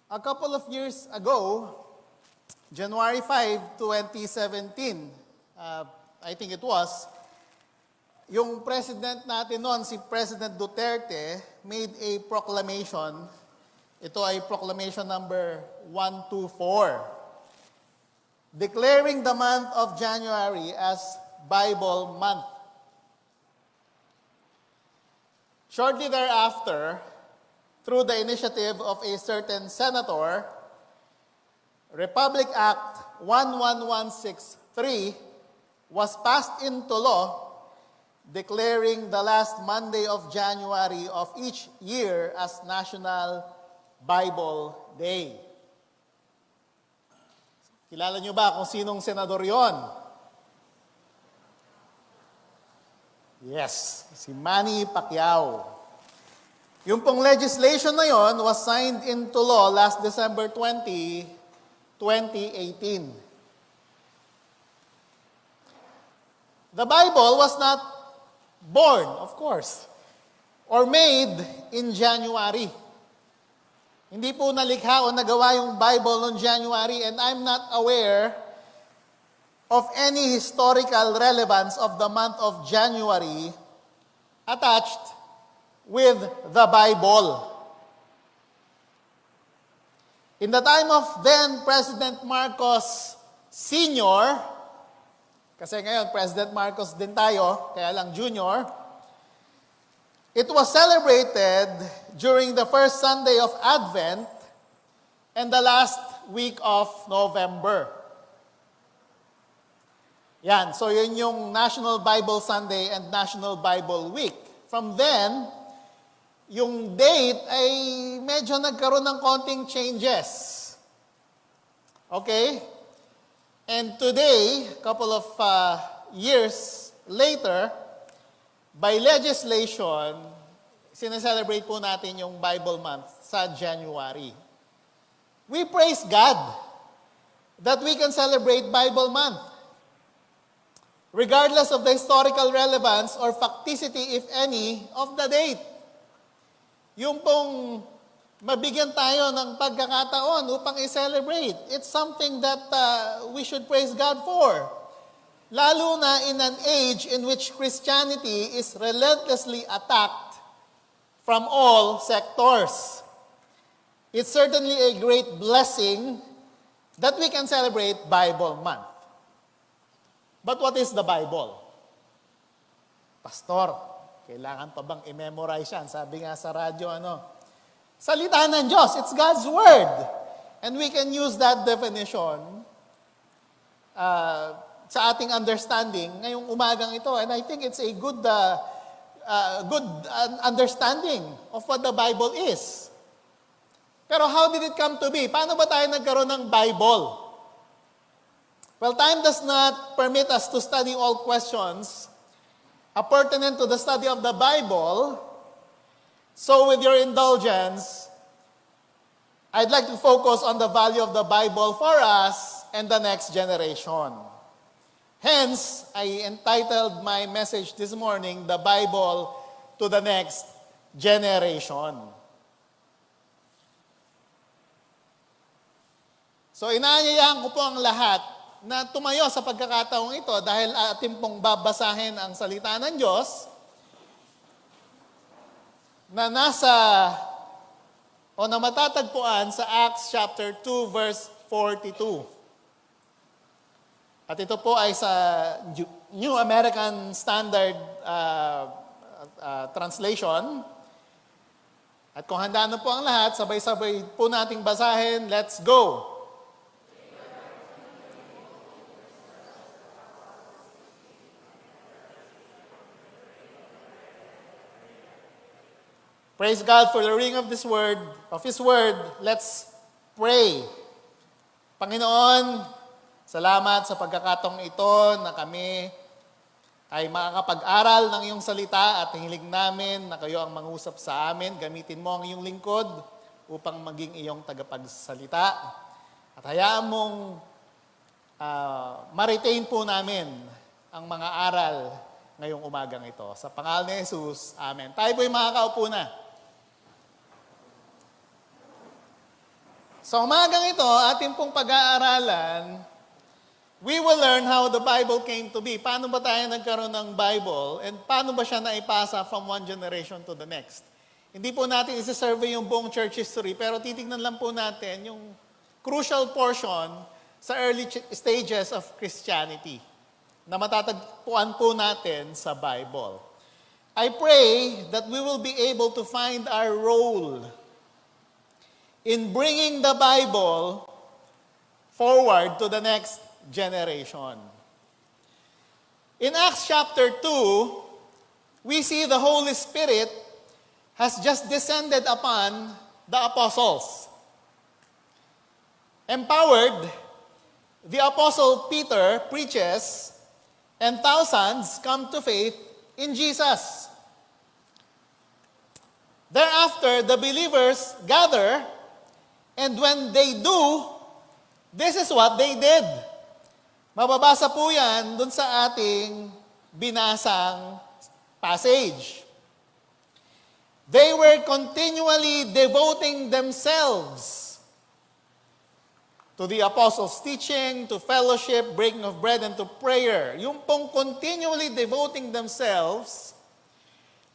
A couple of years ago, January 5, 2017, I think it was, yung president natin noon, si President Duterte, made a proclamation. Ito ay proclamation number 124, declaring the month of January as Bible Month. Shortly thereafter, through the initiative of a certain senator, Republic Act 11163 was passed into law, declaring the last Monday of January of each year as National Bible Day. Kilala niyo ba kung sinong senador yon? Yes, si Manny Pacquiao. Yung pong legislation na yon was signed into law last December 20, 2018. The Bible was not born, of course, or made in January. Hindi po nalikha o nagawa yung Bible noong January, and I'm not aware of any historical relevance of the month of January attached with the Bible. In the time of then President Marcos Sr., kasi ngayon President Marcos din tayo, kaya lang Junior, it was celebrated during the first Sunday of Advent and the last week of November. Yan, so yun yung National Bible Sunday and National Bible Week. From then, yung date ay medyo nagkaroon ng konting changes. Okay? And today, a couple of years later, by legislation, sineselebrate po natin yung Bible Month sa January. We praise God that we can celebrate Bible Month, regardless of the historical relevance or facticity, if any, of the date. Yung pong mabigyan tayo ng pagkakataon upang i-celebrate, it's something that we should praise God for. Lalo na in an age in which Christianity is relentlessly attacked from all sectors. It's certainly a great blessing that we can celebrate Bible Month. But what is the Bible? Pastor, kailangan pa bang i-memorize yan? Sabi nga sa radyo, salita ng Diyos, it's God's Word. And we can use that definition sa ating understanding ngayong umagang ito. And I think it's a good understanding of what the Bible is. Pero how did it come to be? Paano ba tayo nagkaroon ng Bible? Well, time does not permit us to study all questions pertinent to the study of the Bible. So with your indulgence, I'd like to focus on the value of the Bible for us and the next generation. Hence, I entitled my message this morning, The Bible to the Next Generation. So inaanyayahan ko po ang lahat na tumayo sa pagkakataong ito dahil atin pong babasahin ang salita ng Diyos na na matatagpuan sa Acts chapter 2 verse 42. At ito po ay sa New American Standard Translation. At kung handa na po ang lahat, sabay-sabay po nating basahin. Let's go! Praise God for the reading of His Word. Let's pray. Panginoon, salamat sa pagkakataong ito na kami ay makakapag-aral ng iyong salita at hiling namin na kayo ang mangusap sa amin. Gamitin mo ang iyong lingkod upang maging iyong tagapagsalita. At hayaan mong ma-retain po namin ang mga aral ngayong umagang ito. Sa pangalan ni Jesus, Amen. Tayo po'y makakaupo na. Sa umagang ito, ating pong pag-aaralan, we will learn how the Bible came to be. Paano ba tayo nagkaroon ng Bible and paano ba siya naipasa from one generation to the next? Hindi po natin isa-survey yung buong church history, pero titignan lang po natin yung crucial portion sa early stages of Christianity na matatagpuan po natin sa Bible. I pray that we will be able to find our role in bringing the Bible forward to the next generation. In Acts chapter 2, we see the Holy Spirit has just descended upon the apostles. Empowered, the apostle Peter preaches, and thousands come to faith in Jesus. Thereafter, the believers gather, and when they do, this is what they did. Mababasa po yan dun sa ating binasang passage. They were continually devoting themselves to the apostles' teaching, to fellowship, breaking of bread, and to prayer. Yung pong continually devoting themselves,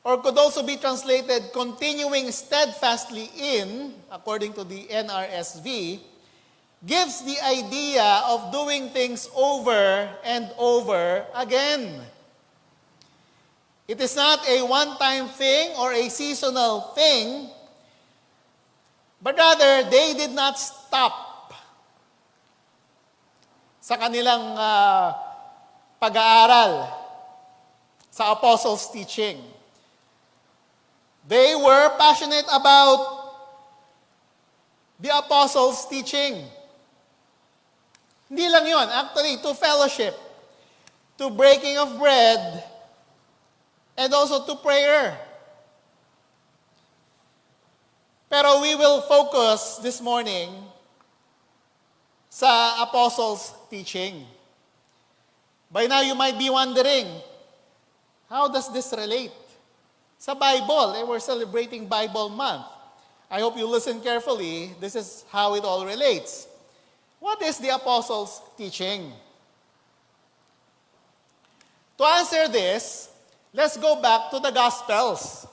or could also be translated, continuing steadfastly in, according to the NRSV, gives the idea of doing things over and over again. It is not a one-time thing or a seasonal thing, but rather, they did not stop sa kanilang pag-aaral sa apostles' teaching. They were passionate about the apostles' teaching. Hindi lang yun. Actually, to fellowship, to breaking of bread, and also to prayer. Pero we will focus this morning sa apostles' teaching. By now, you might be wondering, how does this relate? Sa Bible, we're celebrating Bible month. I hope you listen carefully. This is how it all relates. What is the apostles' teaching? To answer this, let's go back to the Gospels.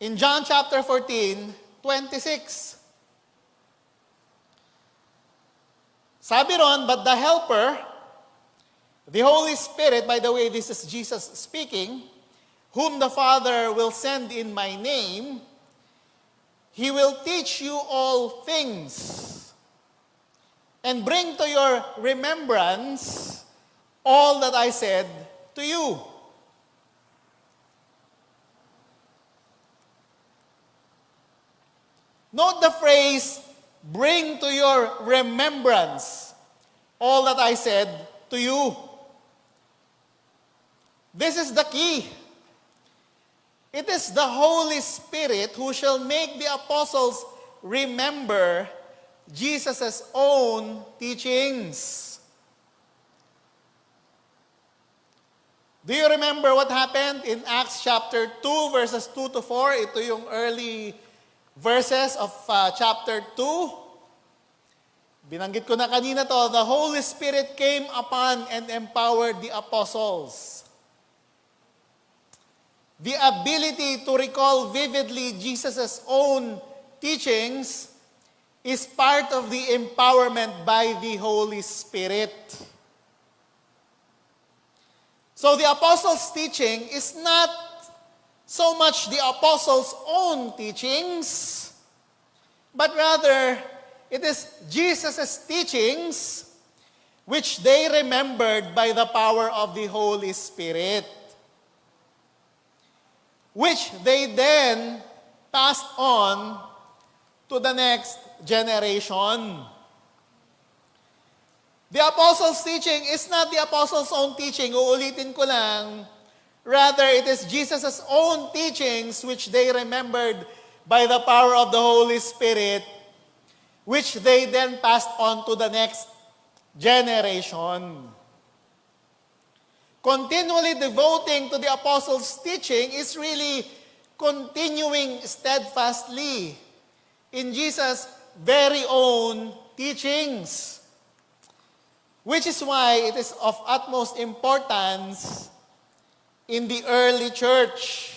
In John chapter 14:26, sabi ron, but the Helper, the Holy Spirit, by the way, this is Jesus speaking, whom the Father will send in my name, He will teach you all things and bring to your remembrance all that I said to you. Note the phrase, bring to your remembrance all that I said to you. This is the key. It is the Holy Spirit who shall make the apostles remember Jesus' own teachings. Do you remember what happened in Acts chapter 2, verses 2 to 4? Ito yung early verses of chapter 2. Binanggit ko na kanina to, the Holy Spirit came upon and empowered the apostles. The ability to recall vividly Jesus' own teachings is part of the empowerment by the Holy Spirit. So the apostles' teaching is not so much the apostles' own teachings, but rather it is Jesus' teachings which they remembered by the power of the Holy Spirit, which they then passed on to the next generation. The apostles' teaching is not the apostles' own teaching. Uulitin ko lang. Rather, it is Jesus' own teachings which they remembered by the power of the Holy Spirit, which they then passed on to the next generation. Continually devoting to the apostles' teaching is really continuing steadfastly in Jesus' very own teachings. Which is why it is of utmost importance in the early church.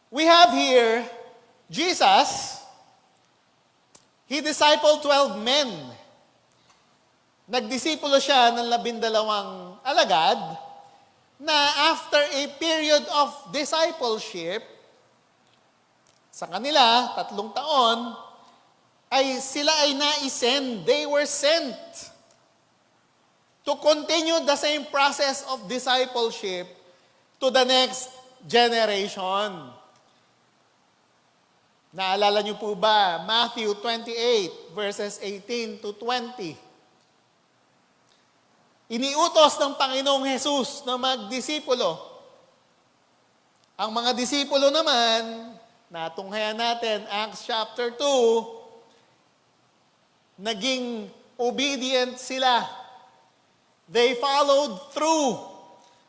We have here Jesus. He discipled 12 men. Nagdisipulo siya ng 12 alagad na after a period of discipleship, sa kanila, 3 taon, sila ay na-send. They were sent to continue the same process of discipleship to the next generation. Naalala niyo po ba, Matthew 28, verses 18 to 20. Iniutos ng Panginoong Jesus na magdisipulo. Ang mga disipulo naman, natunghayan natin, Acts chapter 2, naging obedient sila. They followed through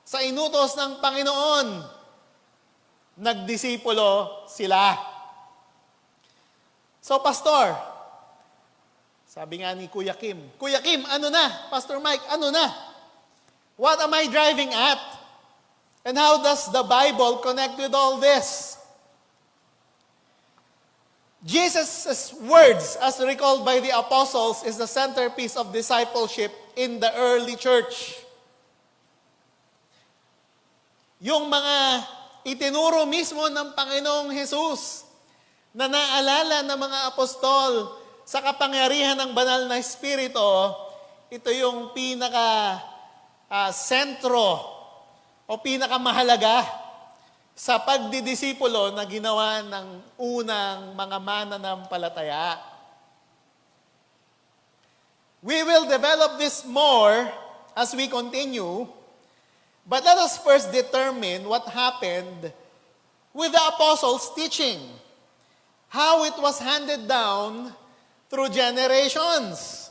sa inutos ng Panginoon. Nagdisipulo sila. So, Pastor, sabi nga ni Kuya Kim, ano na? Pastor Mike, ano na? What am I driving at? And how does the Bible connect with all this? Jesus' words, as recalled by the apostles, is the centerpiece of discipleship in the early church. Yung mga itinuro mismo ng Panginoong Jesus na naalala ng mga apostol sa kapangyarihan ng banal na Espiritu, ito yung sentro o pinakamahalaga sa pagdidisipulo na ginawa ng unang mga mananampalataya. We will develop this more as we continue, but let us first determine what happened with the apostles' teaching, how it was handed down through generations.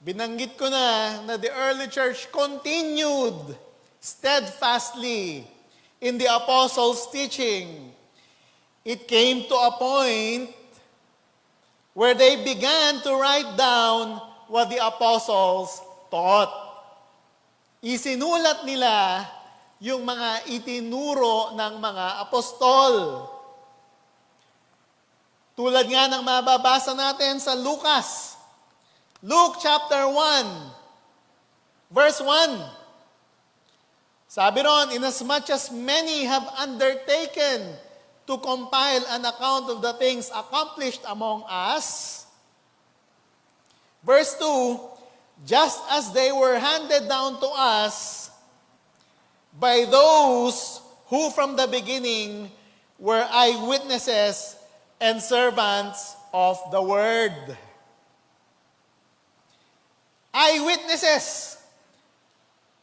Binanggit ko na the early church continued steadfastly in the apostles' teaching. It came to a point where they began to write down what the apostles taught. Isinulat nila yung mga itinuro ng mga apostol. Tulad nga ng mababasa natin sa Lucas. Luke chapter 1, verse 1. Sabi ron, inasmuch as many have undertaken to compile an account of the things accomplished among us. Verse 2, just as they were handed down to us by those who from the beginning were eyewitnesses and servants of the word. Eyewitnesses,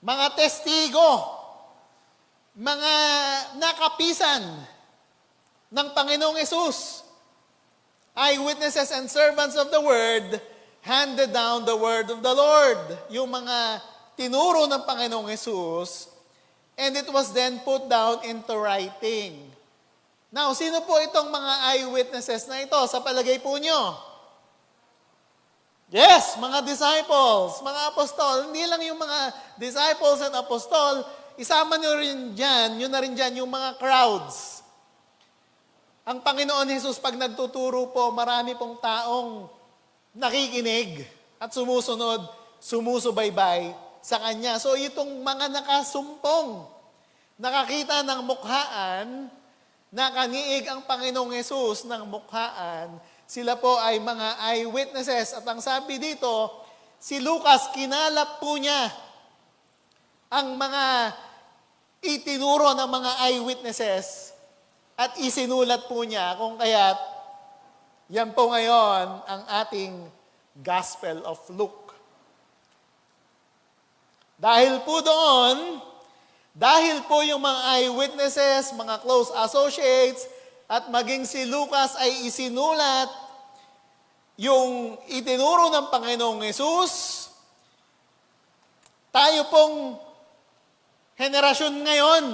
mga testigo, mga nakapisan ng Panginoong Hesus. Eyewitnesses and servants of the word handed down the word of the Lord. Yung mga tinuro ng Panginoong Hesus, and it was then put down into writing. Now, sino po itong mga eyewitnesses na ito sa palagay po nyo? Yes, mga disciples, mga apostol. Hindi lang yung mga disciples and apostol, isama nyo rin dyan, yun na rin dyan, yung mga crowds. Ang Panginoon Jesus, pag nagtuturo po, marami pong taong nakikinig at sumusunod, sumusubaybay sa Kanya. So itong mga nakasumpong, nakakita ng mukhaan, nakaniig ang Panginoong Jesus ng mukhaan, sila po ay mga eyewitnesses. At ang sabi dito, si Lucas, kinalap po niya ang mga itinuro ng mga eyewitnesses at isinulat po niya kung kaya't yan po ngayon ang ating Gospel of Luke. Dahil po doon, dahil po yung mga eyewitnesses, mga close associates, at maging si Lucas ay isinulat yung itinuro ng Panginoong Hesus, tayo pong henerasyon ngayon,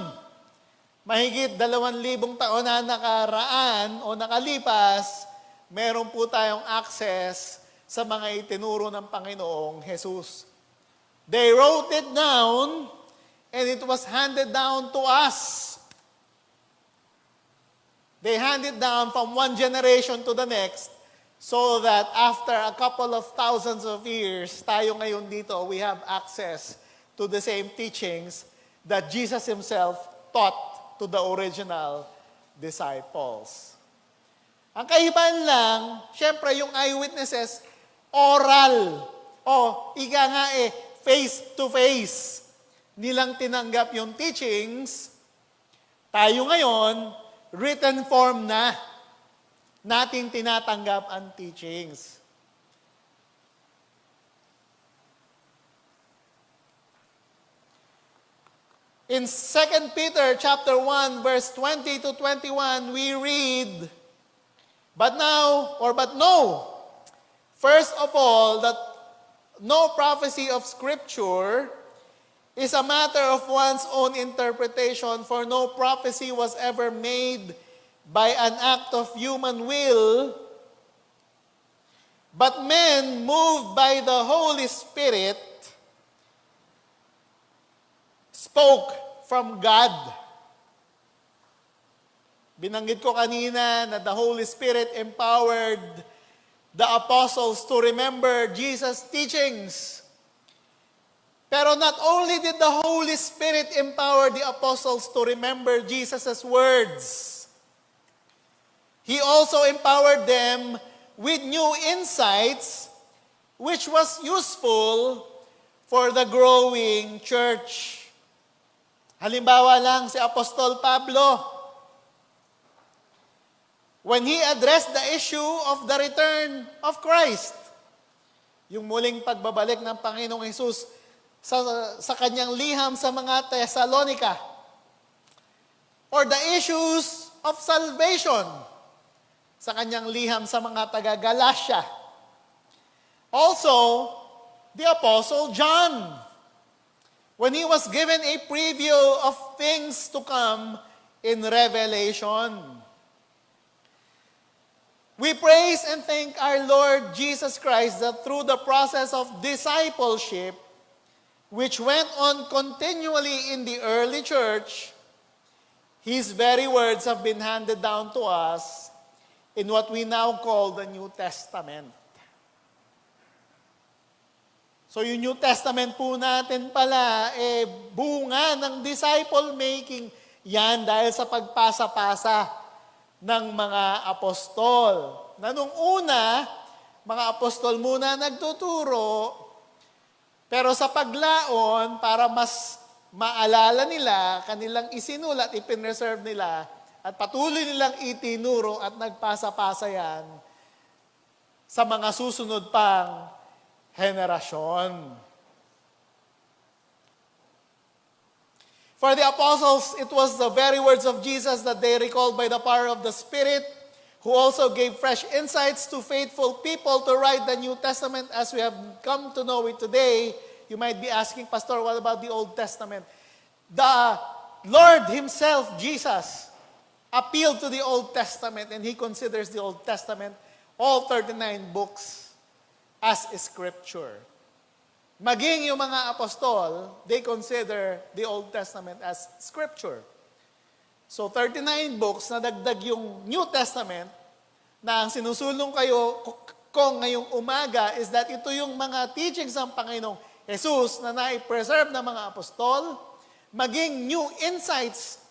mahigit 2,000 taon na nakaraan o nakalipas, meron po tayong access sa mga itinuro ng Panginoong Jesus. They wrote it down and it was handed down to us. They handed down from one generation to the next so that after a couple of thousands of years, tayo ngayon dito, we have access to the same teachings that Jesus Himself taught to the original disciples. Ang kaibahan lang, syempre yung eyewitnesses, oral. O, ika nga face to face. Nilang tinanggap yung teachings. Tayo ngayon, written form na natin tinatanggap ang teachings. In 2 Peter chapter 1 verse 20 to 21 we read, But know, first of all, that no prophecy of Scripture is a matter of one's own interpretation, for no prophecy was ever made by an act of human will, but men moved by the Holy Spirit spoke from God. Binanggit ko kanina na the Holy Spirit empowered the apostles to remember Jesus' teachings. Pero not only did the Holy Spirit empower the apostles to remember Jesus' words, He also empowered them with new insights which was useful for the growing church. Halimbawa lang si Apostol Pablo. When he addressed the issue of the return of Christ, yung muling pagbabalik ng Panginoong Hesus sa kanyang liham sa mga Thessalonica, or the issues of salvation sa kanyang liham sa mga taga-Galatia. Also, the Apostle John, when he was given a preview of things to come in Revelation. We praise and thank our Lord Jesus Christ that through the process of discipleship, which went on continually in the early church, His very words have been handed down to us in what we now call the New Testament. So yung New Testament po natin pala, bunga ng disciple making. Yan dahil sa pagpasa-pasa ng mga apostol. Na nung una, mga apostol muna nagtuturo, pero sa paglaon, para mas maalala nila, kanilang isinulat, ipinreserve nila, at patuloy nilang itinuro at nagpasa-pasa yan sa mga susunod pang henerasyon. For the apostles, it was the very words of Jesus that they recalled by the power of the Spirit, who also gave fresh insights to faithful people to write the New Testament as we have come to know it today. You might be asking, Pastor, what about the Old Testament? The Lord Himself, Jesus, appealed to the Old Testament, and He considers the Old Testament, all 39 books, as Scripture. Maging yung mga apostol, they consider the Old Testament as Scripture. So 39 books na dagdag yung New Testament na ang sinusulong ko ngayong umaga is that ito yung mga teachings ng Panginoong Jesus na nai-preserve ng mga apostol, maging new insights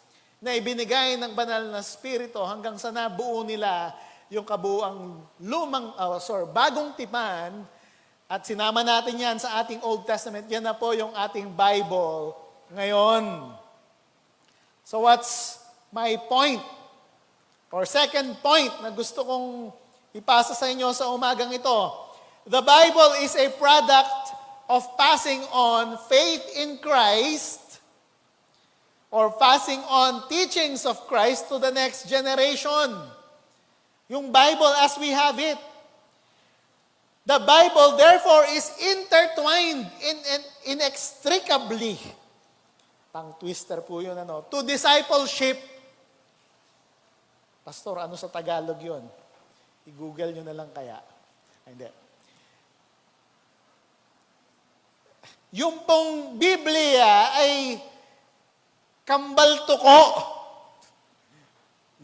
na ibinigay ng banal na Espiritu hanggang sa nabuo nila yung kabuuang bagong tipan. At sinama natin yan sa ating Old Testament. Yan na po yung ating Bible ngayon. So what's my point? Or second point na gusto kong ipasa sa inyo sa umagang ito. The Bible is a product of passing on faith in Christ or passing on teachings of Christ to the next generation. Yung Bible as we have it. The Bible, therefore, is intertwined inextricably. Pang twister po yun, to discipleship. Pastor, ano sa Tagalog yun? I-google nyo na lang kaya. Hindi. Yung pong Biblia ay kambal tuko.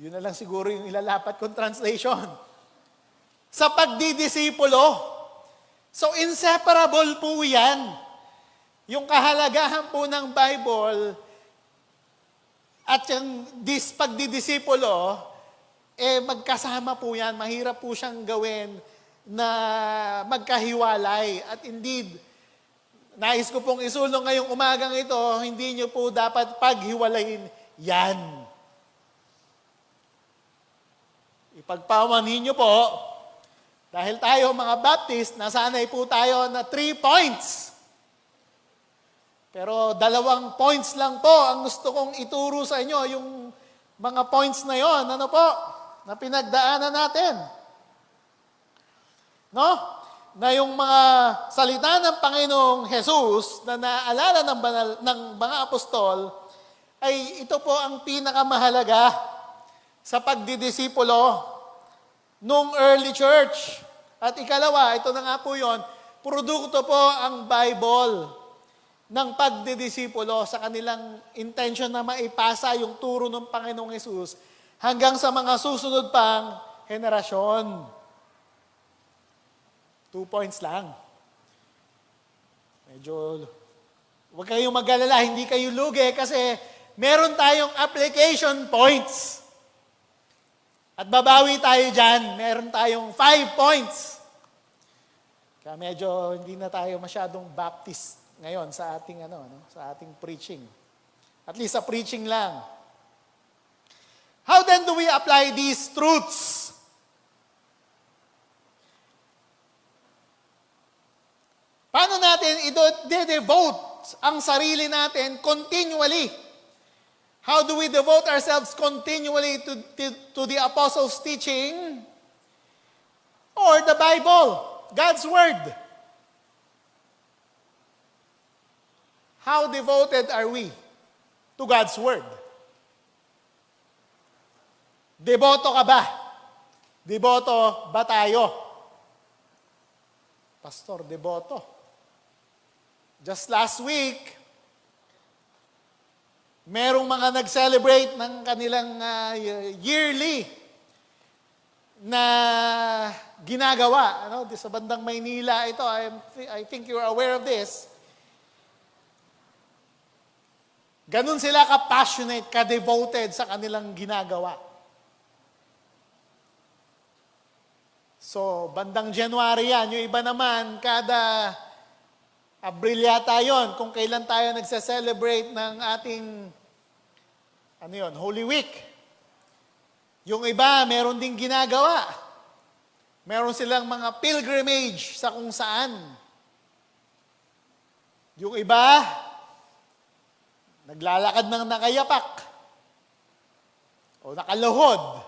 Yun na lang siguro yung ilalapat kong translation. Sa pagdidisipulo. So inseparable po yan. Yung kahalagahan po ng Bible at yung pagdidisipulo, magkasama po yan. Mahirap po siyang gawin na magkahiwalay. At indeed, nais ko pong isulong ngayong umagang ito, hindi nyo po dapat paghiwalayin yan. Ipagpamanhin nyo po, dahil tayo mga Baptist, nasanay po tayo na 3 points. Pero 2 points lang po ang gusto kong ituro sa inyo, yung mga points na yon, na pinagdaanan natin. No? Na yung mga salita ng Panginoong Jesus na naalala ng mga apostol, ay ito po ang pinakamahalaga sa pagdidisipulo nung early church. At ikalawa, ito na nga po yon, produkto po ang Bible ng pagdidisipulo sa kanilang intention na maipasa yung turo ng Panginoong Jesus hanggang sa mga susunod pang henerasyon. 2 points lang. Medyo, huwag kayong mag-alala, hindi kayo lugi kasi meron tayong application points. At babawi tayo dyan, meron tayong 5 points. Kaya medyo hindi na tayo masyadong Baptist ngayon sa ating sa ating preaching. At least sa preaching lang. How then do we apply these truths? Paano natin i-devote ang sarili natin continually? How do we devote ourselves continually to the apostles' teaching or the Bible, God's Word? How devoted are we to God's Word? Deboto ka ba? Deboto ba tayo? Pastor, deboto. Just last week, merong mga nag-celebrate ng kanilang yearly na ginagawa. Sa bandang Maynila, ito, I think you're aware of this. Ganun sila ka-passionate, ka-devoted sa kanilang ginagawa. So, bandang January yan. Yung iba naman, kada Abril yata yun, kung kailan tayo nagse-celebrate ng ating, Holy Week. Yung iba, meron ding ginagawa. Meron silang mga pilgrimage sa kung saan. Yung iba, naglalakad ng nakayapak. O nakaluhod.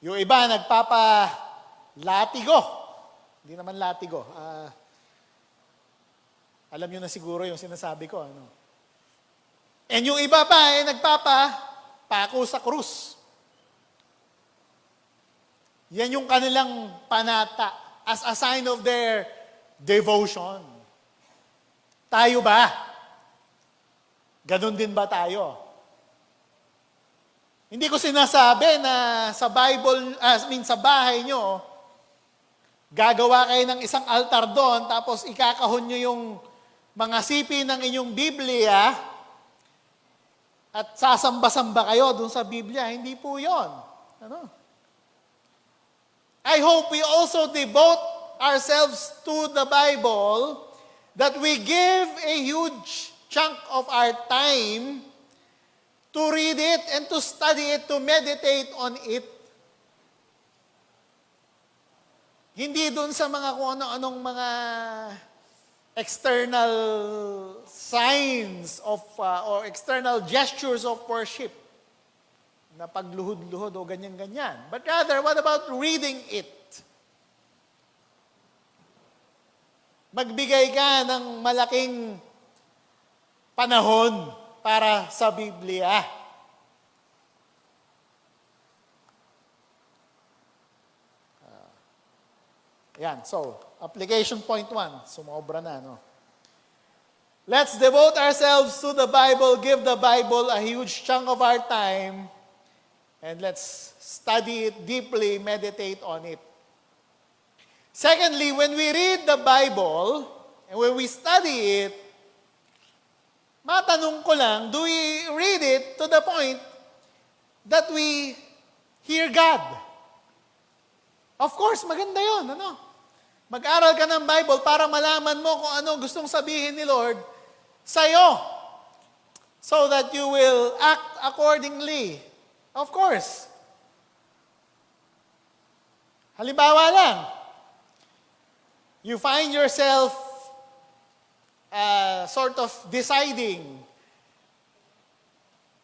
Yung iba, nagpapa-latigo. Hindi naman latigo. Alam nyo na siguro yung sinasabi ko. And yung iba pa, nagpapa-pako sa krus. Yan yung kanilang panata as a sign of their devotion. Tayo ba? Ganon din ba tayo? Hindi ko sinasabi na sa Bible, sa bahay nyo, gagawa kayo ng isang altar doon, tapos ikakahon nyo yung mga sipi ng inyong Biblia, at sasamba-samba kayo doon sa Biblia. Hindi po yun. I hope we also devote ourselves to the Bible, that we give a huge chunk of our time to read it and to study it, to meditate on it. Hindi doon sa mga kung ano-anong mga external signs of, or external gestures of worship na pagluhod-luhod o ganyan-ganyan. But rather, what about reading it? Magbigay ka ng malaking panahon para sa Biblia. Yan, so, application point 1, sumobra na, no? Let's devote ourselves to the Bible, give the Bible a huge chunk of our time, and let's study it deeply, meditate on it. Secondly, when we read the Bible, and when we study it, matanong ko lang, do we read it to the point that we hear God? Of course, maganda yon, ano? Mag-aral ka ng Bible para malaman mo kung ano gustong sabihin ni Lord sa'yo. So that you will act accordingly. Of course. Halimbawa lang, you find yourself sort of deciding,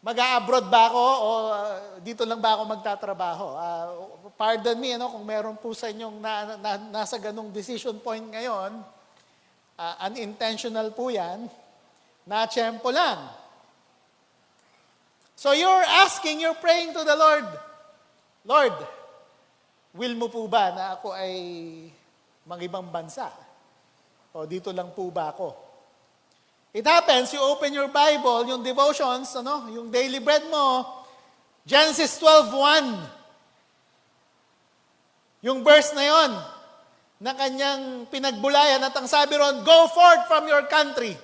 mag-a-abroad ba ako o dito lang ba ako magtatrabaho? Pardon me, kung meron po sa inyong nasa ganong decision point ngayon, unintentional po yan, na-tsempo lang. So you're asking, you're praying to the Lord, Lord, will mo po ba na ako ay mag-ibang bansa? O dito lang po ba ako? It happens, you open your Bible, yung devotions, yung daily bread mo, Genesis 12:1. Yung verse na yon, na kanyang pinagbulayan at ang sabi ron, go forth from your country.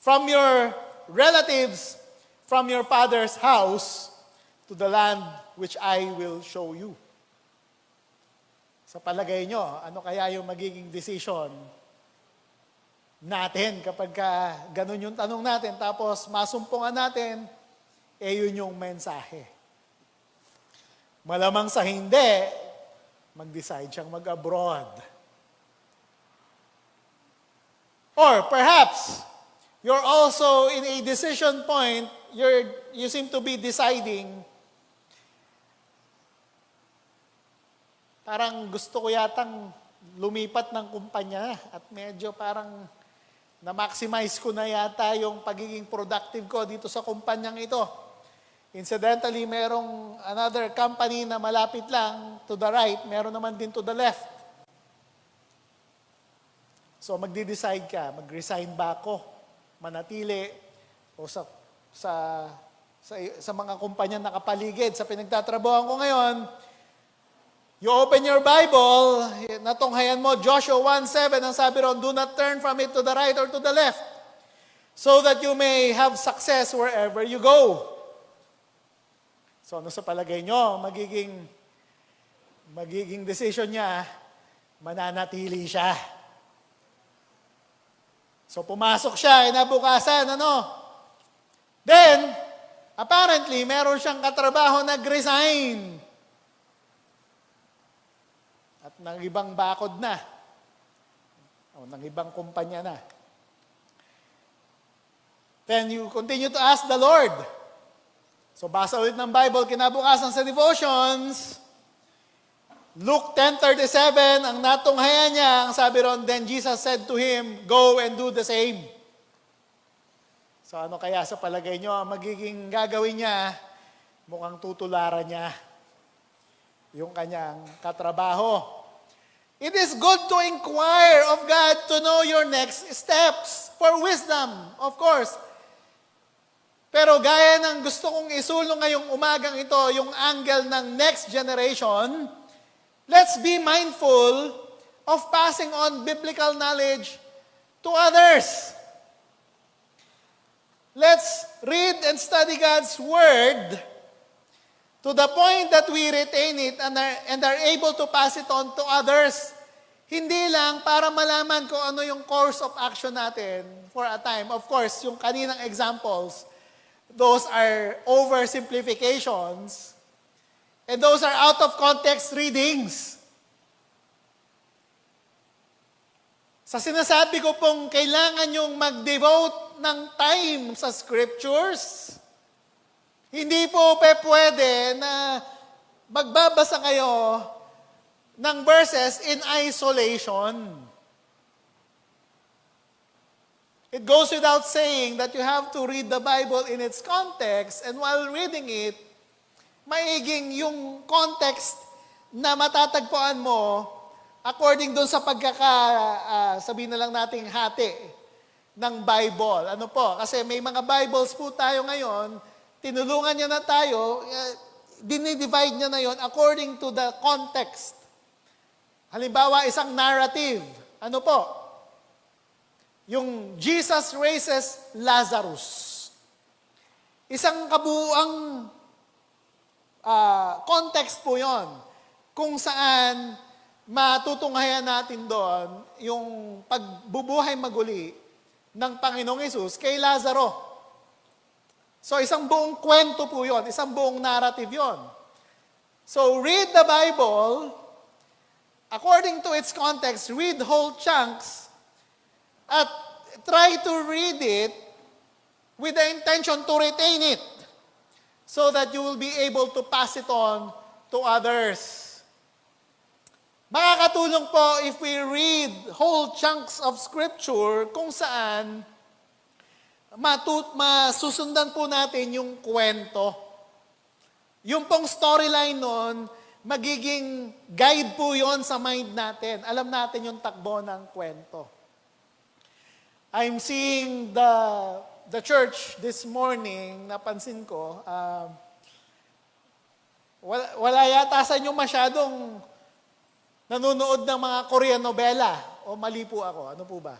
From your relatives, from your father's house, to the land which I will show you. Sa palagay nyo, ano kaya yung magiging decision natin kapag ganun yung tanong natin, tapos masumpungan natin, yun yung mensahe. Malamang sa hindi, mag-decide siyang mag-abroad. Or perhaps, you're also in a decision point, you seem to be deciding, parang gusto ko yatang lumipat ng kumpanya at medyo parang na-maximize ko na yata yung pagiging productive ko dito sa kumpanyang ito. Incidentally, merong another company na malapit lang to the right, meron naman din to the left. So magde-decide ka, mag-resign ba ako, manatili, o sa mga kumpanya nakapaligid, sa pinagtatrabahoan ko ngayon. You open your Bible, natunghayan mo, Joshua 1:7, ang sabi ron, do not turn from it to the right or to the left, so that you may have success wherever you go. So ano sa palagay nyo, magiging decision niya, mananatili siya. So pumasok siya, inabukasan, Then, apparently, meron siyang katrabaho nag-resign. At ng ibang bakod na. O ng ibang kumpanya na. Then you continue to ask the Lord. So basa ulit ng Bible, kinabukasan sa devotions, Luke 10:37, ang natunghayan niya, ang sabi ron, then Jesus said to him, go and do the same. So ano kaya sa palagay nyo, ang magiging gagawin niya, mukhang tutularan niya yung kanyang katrabaho. It is good to inquire of God to know your next steps for wisdom, of course. Pero gaya ng gusto kong isulong ngayong umagang ito, yung angle ng next generation, let's be mindful of passing on biblical knowledge to others. Let's read and study God's Word to the point that we retain it and are able to pass it on to others. Hindi lang para malaman kung ano yung course of action natin for a time. Of course, yung kaninang examples, those are oversimplifications and those are out of context readings. Sa sinasabi ko pong kailangan yung mag-devote ng time sa scriptures, hindi po pwede na magbabasa kayo ng verses in isolation. It goes without saying that you have to read the Bible in its context, and while reading it, maiging yung context na matatagpuan mo according doon sa sabihin na lang nating hati ng Bible. Ano po? Kasi may mga Bibles po tayo ngayon, tinulungan niya na tayo, dinidivide niya na yon according to the context. Halimbawa, isang narrative. Ano po? Yung Jesus raises Lazarus. Isang kabuuang context po yon, kung saan matutunghayan natin doon yung pagbubuhay maguli ng Panginoong Hesus kay Lazaro. So isang buong kwento po yon, isang buong narrative yon. So read the Bible according to its context, read whole chunks, at try to read it with the intention to retain it so that you will be able to pass it on to others. Makakatulong po if we read whole chunks of Scripture kung saan masusundan po natin yung kwento. Yung pong storyline nun, magiging guide po yon sa mind natin. Alam natin yung takbo ng kwento. I'm seeing the church this morning, napansin ko, wala yata sa inyo masyadong nanonood ng mga Korean novela. O mali po ako? Ano po ba?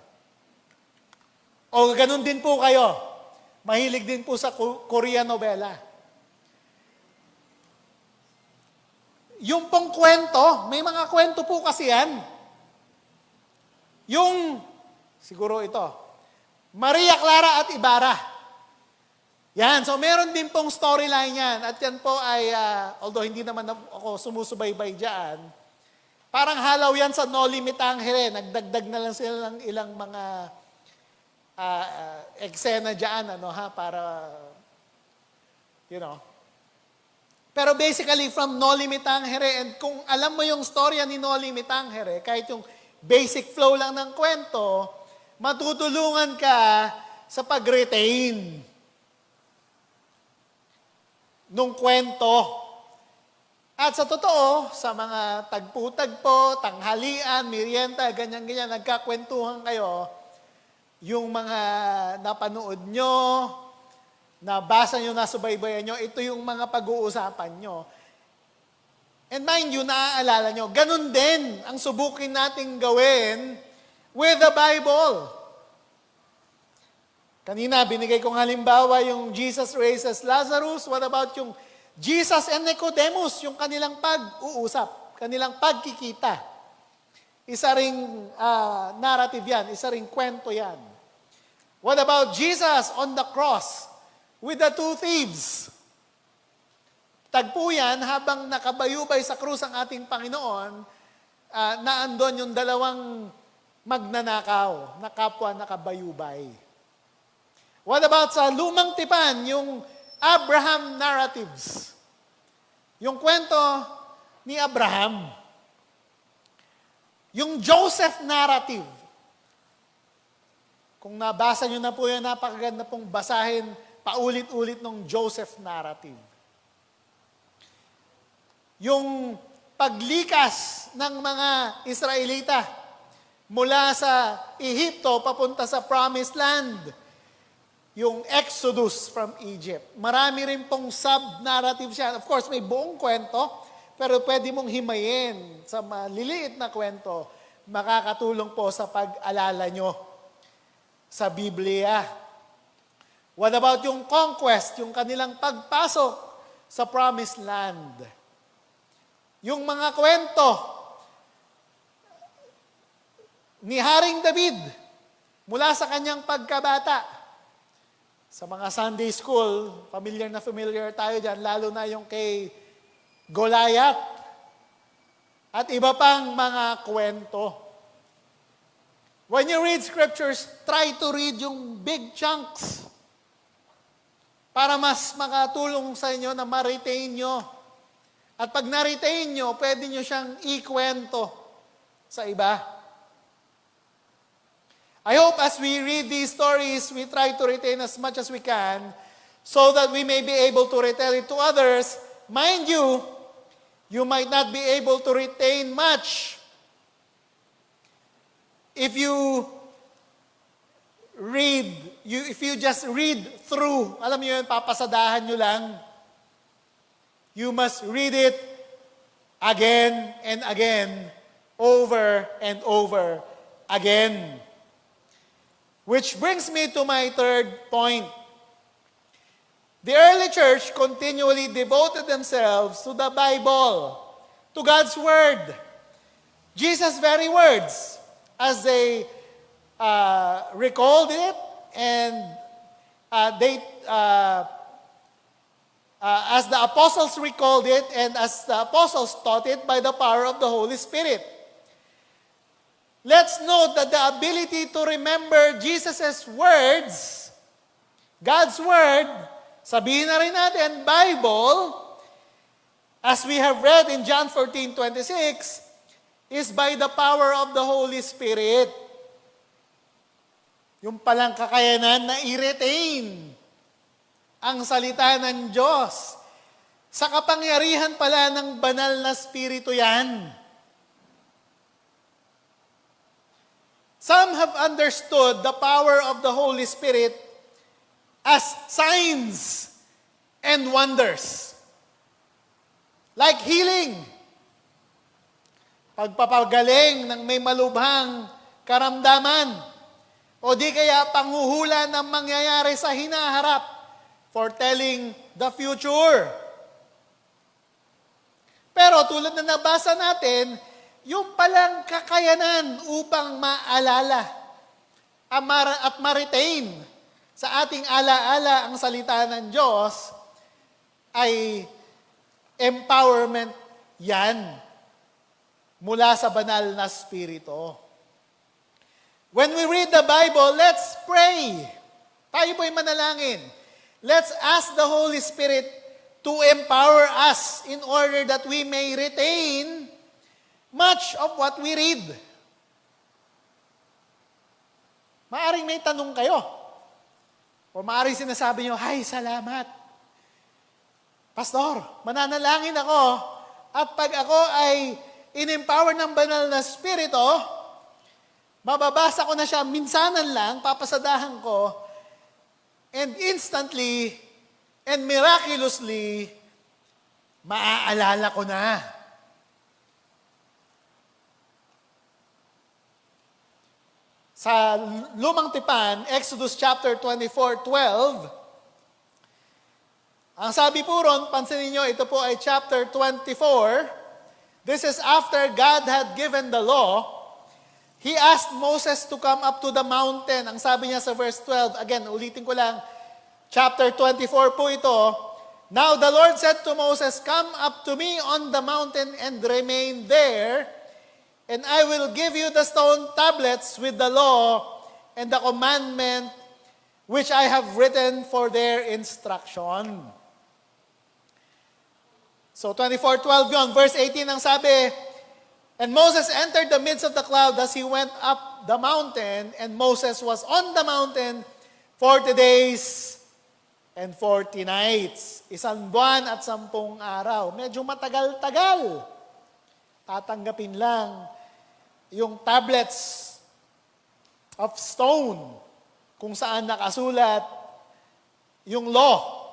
O ganun din po kayo. Mahilig din po sa Korean novela. Yung pong kwento, may mga kwento po kasi yan. Yung, siguro ito, Maria Clara at Ibarra. Yan, so meron din pong storyline yan. At yan po ay, although hindi naman ako sumusubaybay dyan, parang halaw yan sa No Limit Angere. Nagdagdag na lang sila ng ilang mga eksena dyan, para, Pero basically, from No Limit Angere, and kung alam mo yung storya ni No Limit Angere, kahit yung basic flow lang ng kwento, matutulungan ka sa pag-retain nung kwento. At sa totoo, sa mga tagpo-tagpo, tanghalian, merienda, ganyan-ganyan, nagkakwentuhan kayo, yung mga napanood nyo, nabasa nyo, nasubaybayan nyo, ito yung mga pag-uusapan nyo. And mind you, naaalala nyo, ganun din ang subukin nating gawin with the Bible. Kanina, binigay kong halimbawa yung Jesus raises Lazarus. What about yung Jesus and Nicodemus, yung kanilang pag-uusap, kanilang pagkikita? Isa ring narrative yan, isa ring kwento yan. What about Jesus on the cross with the two thieves? Tagpo yan habang nakabayubay sa krus ang ating Panginoon, naandon yung dalawang magnanakaw na kapwa nakabayubay. What about sa Lumang Tipan, yung Abraham narratives? Yung kwento ni Abraham. Yung Joseph narrative. Kung nabasa nyo na po yan, napakaganda pong basahin paulit-ulit ng Joseph narrative. Yung paglikas ng mga Israelita mula sa Ehipto papunta sa Promised Land. Yung Exodus from Egypt. Marami rin pong sub-narrative siya. Of course, may buong kwento, pero pwede mong himayin sa maliliit na kwento. Makakatulong po sa pag-alala nyo sa Biblia. What about yung conquest, yung kanilang pagpasok sa Promised Land? Yung mga kwento ni Haring David mula sa kanyang pagkabata. Sa mga Sunday school, familiar tayo dyan, lalo na yung kay Goliath at iba pang mga kwento. When you read scriptures, try to read yung big chunks para mas makatulong sa inyo na ma-retain nyo. At pag na-retain nyo, pwede nyo siyang ikwento sa iba. I hope as we read these stories, we try to retain as much as we can so that we may be able to retell it to others. Mind you, you might not be able to retain much if you if you just read through. Alam niyo yun, papasadahan nyo lang. You must read it again and again, over and over again. Which brings me to my third point. The early church continually devoted themselves to the Bible, to God's Word, Jesus' very words, as they recalled it and as the apostles recalled it and as the apostles taught it by the power of the Holy Spirit. Let's note that the ability to remember Jesus' words, God's Word, sabihin na rin natin, Bible, as we have read in John 14:26, is by the power of the Holy Spirit. Yung palang kakayanan na i-retain ang salita ng Diyos. Sa kapangyarihan pala ng banal na Espiritu yan. Some have understood the power of the Holy Spirit as signs and wonders. Like healing. Pagpapagaling ng may malubhang karamdaman. O di kaya panghuhula ng mangyayari sa hinaharap, foretelling the future. Pero tulad na nabasa natin, yung palang kakayanan upang maalala at ma-retain sa ating alaala ang salita ng Diyos ay empowerment yan mula sa banal na Espiritu. When we read the Bible, let's pray. Tayo po'y manalangin. Let's ask the Holy Spirit to empower us in order that we may retain much of what we read. Maaring may tanong kayo. O maaring sinasabi nyo, "Ay, salamat. Pastor, mananalangin ako at pag ako ay in-empower ng banal na Espiritu, mababasa ko na siya minsanan lang, papasadahan ko, and instantly and miraculously, maaalala ko na." Sa Lumang Tipan, Exodus chapter 24:12, ang sabi po ron, pansinin nyo, ito po ay chapter 24. This is after God had given the law. He asked Moses to come up to the mountain. Ang sabi niya sa verse 12, again, ulitin ko lang, chapter 24 po ito. Now the Lord said to Moses, "Come up to me on the mountain and remain there, and I will give you the stone tablets with the law and the commandment which I have written for their instruction." So 24:12 yun. Verse 18 ang sabi, "And Moses entered the midst of the cloud as he went up the mountain, and Moses was on the mountain 40 days and 40 nights." 1 buwan at 10 araw. Medyo matagal-tagal. Tatanggapin lang yung tablets of stone kung saan nakasulat yung law.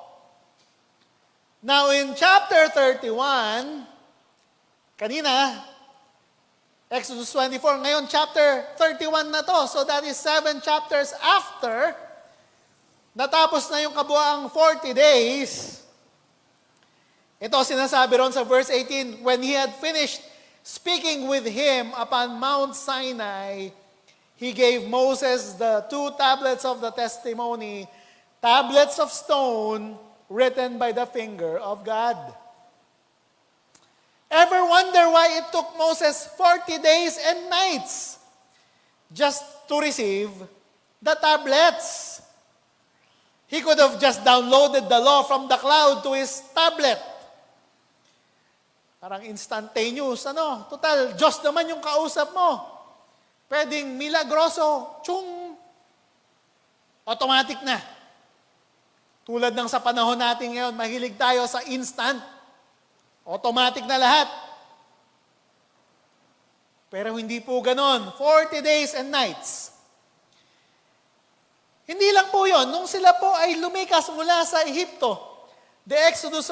Now in chapter 31, kanina, Exodus 24, ngayon chapter 31 na to. So that is 7 chapters after, natapos na yung kabuuang 40 days. Ito sinasabi ron sa verse 18, "When he had finished speaking with him upon Mount Sinai, he gave Moses the 2 tablets of the testimony, tablets of stone written by the finger of God." Ever wonder why it took Moses 40 days and nights just to receive the tablets? He could have just downloaded the law from the cloud to his tablet. Parang instantaneous, Total, Diyos naman yung kausap mo. Pwedeng milagroso, Automatic na. Tulad ng sa panahon natin ngayon, mahilig tayo sa instant. Automatic na lahat. Pero hindi po ganon. 40 days and nights. Hindi lang po yon. Nung sila po ay lumikas mula sa Ehipto, the Exodus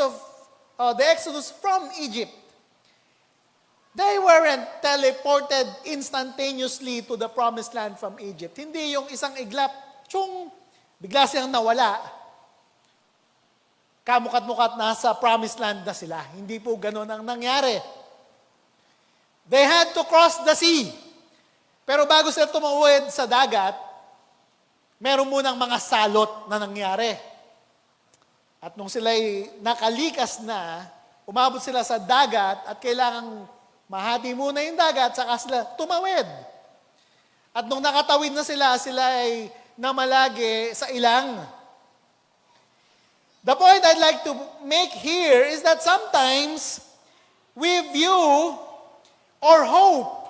from Egypt, they weren't teleported instantaneously to the promised land from Egypt. Hindi yung isang iglap, bigla silang nawala. Kamukat-mukat nasa promised land na sila. Hindi po ganun ang nangyari. They had to cross the sea. Pero bago sila tumawid sa dagat, meron munang mga salot na nangyari. At nung sila'y nakalikas na, umabot sila sa dagat at kailangang mahati muna yung dagat, saka sila tumawid. At nung nakatawid na sila ay namalagi sa ilang. The point I'd like to make here is that sometimes we view or hope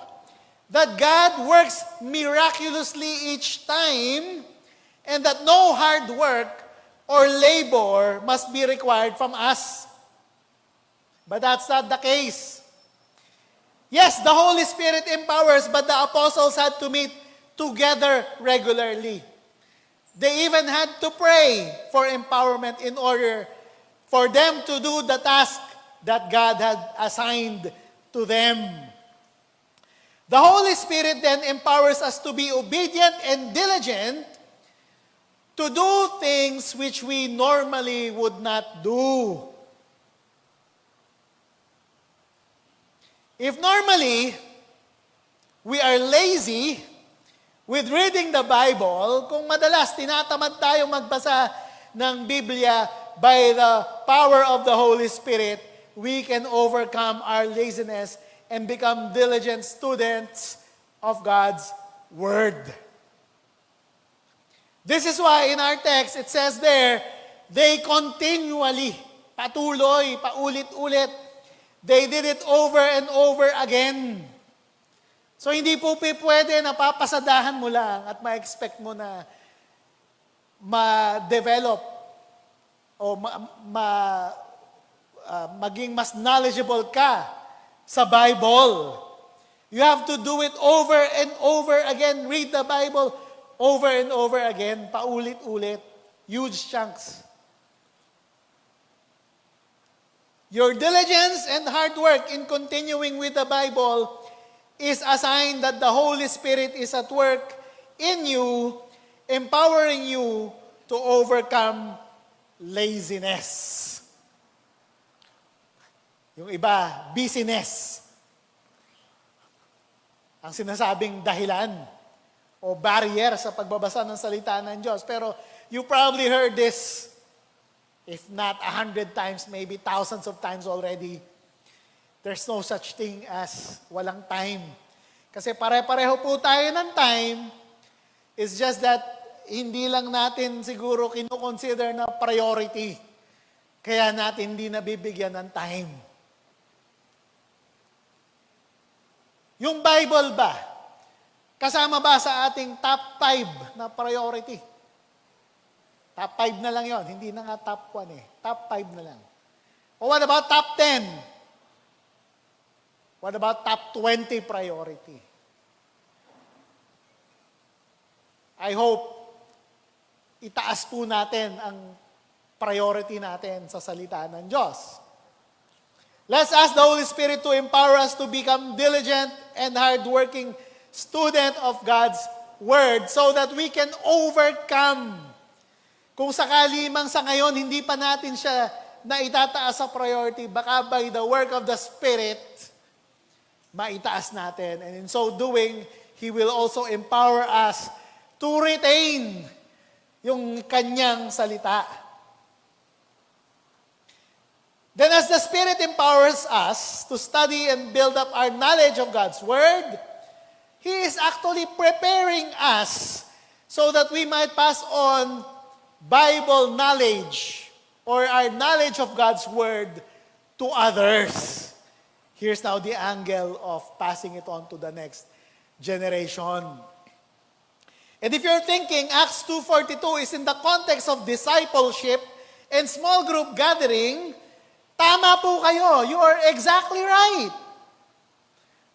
that God works miraculously each time and that no hard work or labor must be required from us. But that's not the case. Yes, the Holy Spirit empowers, but the apostles had to meet together regularly. They even had to pray for empowerment in order for them to do the task that God had assigned to them. The Holy Spirit then empowers us to be obedient and diligent to do things which we normally would not do. If normally we are lazy with reading the Bible, kung madalas tinatamad tayo magbasa ng Biblia by the power of the Holy Spirit, we can overcome our laziness and become diligent students of God's Word. This is why in our text, it says there, they continually, patuloy, paulit-ulit, they did it over and over again. So hindi po pwede na papasadahan mo lang at ma-expect mo na ma-develop o maging mas knowledgeable ka sa Bible. You have to do it over and over again. Read the Bible over and over again, paulit-ulit, huge chunks. Your diligence and hard work in continuing with the Bible is a sign that the Holy Spirit is at work in you, empowering you to overcome laziness. Yung iba, busyness. Ang sinasabing dahilan o barrier sa pagbabasa ng salita ng Diyos. Pero you probably heard this, if not 100 times, maybe thousands of times already. There's no such thing as walang time. Kasi pare-pareho po tayo ng time. It's just that hindi lang natin siguro kinukonsider na priority. Kaya natin hindi nabibigyan ng time. Yung Bible ba, kasama ba sa ating top 5 na priority? Top 5 na lang yon, hindi na nga top 1 eh. Top 5 na lang. O what about top 10? What about top 20 priority? I hope itaas po natin ang priority natin sa salita ng Diyos. Let's ask the Holy Spirit to empower us to become diligent and hardworking student of God's Word so that we can overcome. Kung sakali mang sa ngayon, hindi pa natin siya na itataas sa priority, baka by the work of the Spirit, maitaas natin. And in so doing, He will also empower us to retain yung Kanyang salita. Then as the Spirit empowers us to study and build up our knowledge of God's Word, He is actually preparing us so that we might pass on Bible knowledge or our knowledge of God's Word to others. Here's now the angle of passing it on to the next generation. And if you're thinking Acts 2:42 is in the context of discipleship and small group gathering, tama po kayo. You are exactly right.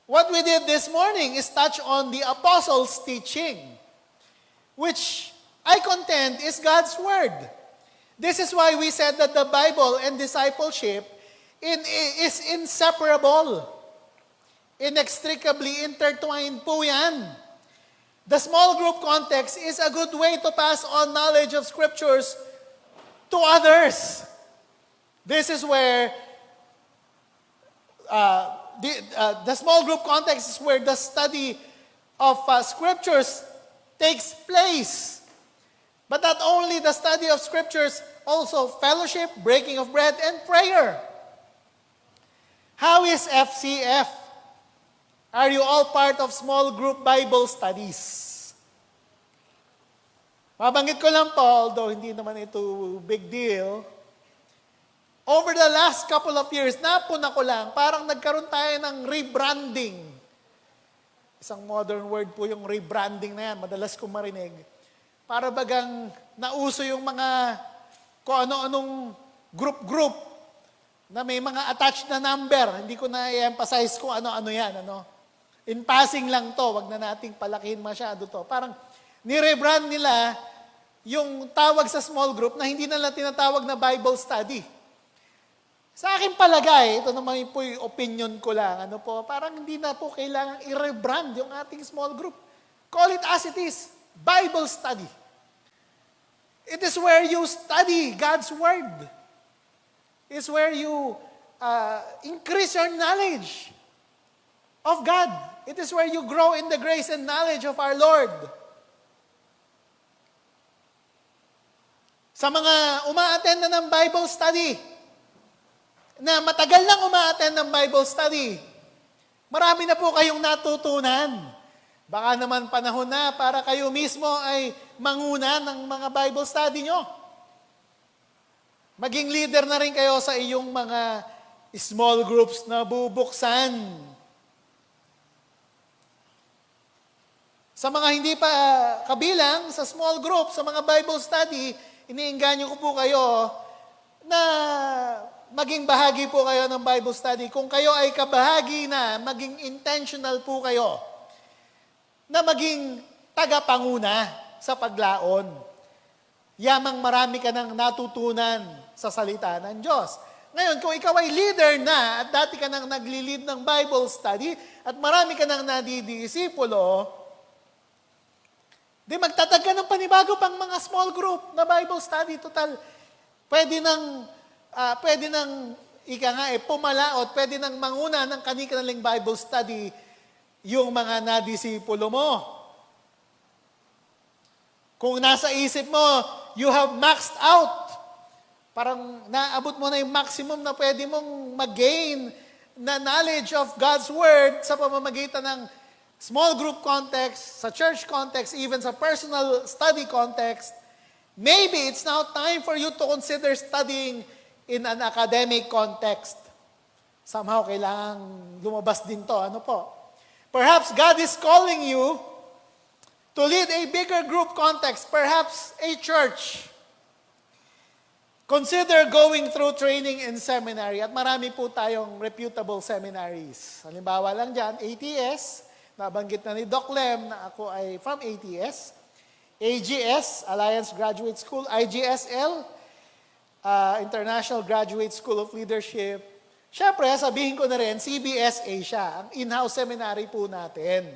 What we did this morning is touch on the apostles' teaching, which I contend is God's Word. This is why we said that the Bible and discipleship is inseparable. Inextricably intertwined po yan. The small group context is a good way to pass on knowledge of scriptures to others. This is where the small group context is where the study of scriptures takes place. But not only the study of scriptures, also fellowship, breaking of bread, and prayer. How is FCF? Are you all part of small group Bible studies? Mabanggit ko lang po, although hindi naman ito big deal. Over the last couple of years, napuna ko lang, parang nagkaroon tayo ng rebranding. Isang modern word po yung rebranding na yan, madalas kong marinig. Para bagang nauso yung mga kung ano-anong group na may mga attached na number. Hindi ko na i-emphasize kung ano-ano yan. In passing lang to, wag na nating palakihin masyado to. Parang nirebrand nila yung tawag sa small group na hindi nila tinatawag na Bible study. Sa akin palagay, ito naman po yung opinion ko lang, parang hindi na po kailangan i-rebrand yung ating small group. Call it as it is, Bible study. It is where you study God's Word. It's where you increase your knowledge of God. It is where you grow in the grace and knowledge of our Lord. Sa mga uma-attend na ng Bible study, na matagal lang uma-attend ng Bible study, marami na po kayong natutunan. Baka naman panahon na para kayo mismo ay manguna ng mga Bible study nyo. Maging leader na rin kayo sa iyong mga small groups na bubuksan. Sa mga hindi pa kabilang sa small group, sa mga Bible study, iniengganyo ko po kayo na maging bahagi po kayo ng Bible study. Kung kayo ay kabahagi na, maging intentional po kayo na maging tagapanguna sa paglaon. Yamang marami ka nang natutunan sa salita ng Diyos. Ngayon, kung ikaw ay leader na at dati ka nang nagli-lead ng Bible study at marami ka nang nadidisipulo, di magtatag ka ng panibago pang mga small group na Bible study. Total, pwede nang pumalaot, pwede nang manguna ng kani-kanilang Bible study yung mga nadisipulo mo. Kung nasa isip mo, you have maxed out. Parang naabot mo na yung maximum na pwede mong mag-gain na knowledge of God's Word sa pamamagitan ng small group context, sa church context, even sa personal study context. Maybe it's now time for you to consider studying in an academic context. Somehow, kailangang lumabas din to. Perhaps God is calling you to lead a bigger group context, perhaps a church. Consider going through training in seminary. At marami po tayong reputable seminaries. Halimbawa lang dyan, ATS, nabanggit na ni Doc Lem na ako ay from ATS. AGS, Alliance Graduate School. IGSL, International Graduate School of Leadership. Siyempre, sabihin ko na rin, CBS Asia, ang in-house seminary po natin.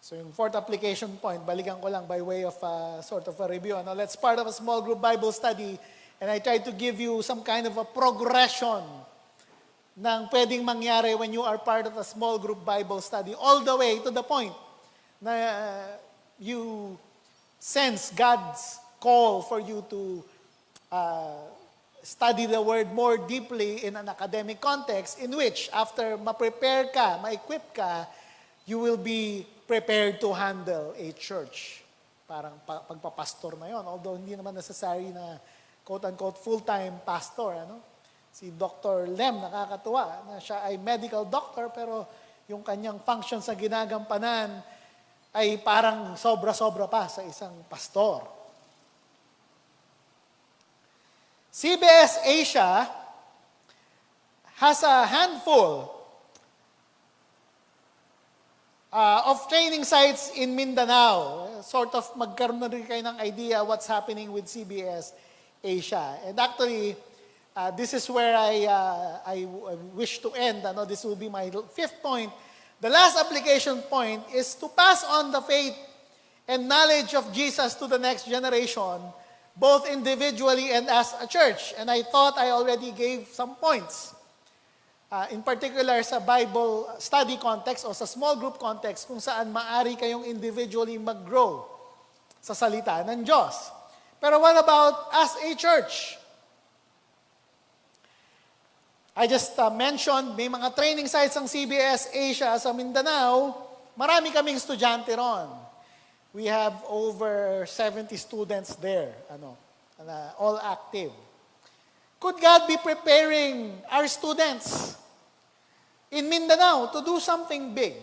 So yung fourth application point, balikan ko lang by way of sort of a review. Let's part of a small group Bible study and I try to give you some kind of a progression ng pwedeng mangyari when you are part of a small group Bible study all the way to the point na you sense God's call for you to study the Word more deeply in an academic context in which after ma-prepare ka, ma-equip ka, you will be prepared to handle a church. Parang pagpapastor na yon. Although hindi naman necessary na quote-unquote full-time pastor. Si Dr. Lem, nakakatuwa na siya ay medical doctor pero yung kanyang function sa ginagampanan ay parang sobra-sobra pa sa isang pastor. CBS Asia has a handful of training sites in Mindanao. Sort of magkaroon na rin kayo ng idea what's happening with CBS Asia. And actually, this is where I wish to end. This will be my fifth point. The last application point is to pass on the faith and knowledge of Jesus to the next generation, both individually and as a church. And I thought I already gave some points. In particular sa Bible study context o sa small group context kung saan maari kayong individually mag-grow sa salita ng Diyos. Pero what about as a church? I just mentioned, may mga training sites ang CBS Asia sa Mindanao. Marami kaming estudyante ron. We have over 70 students there, all active. Could God be preparing our students in Mindanao to do something big?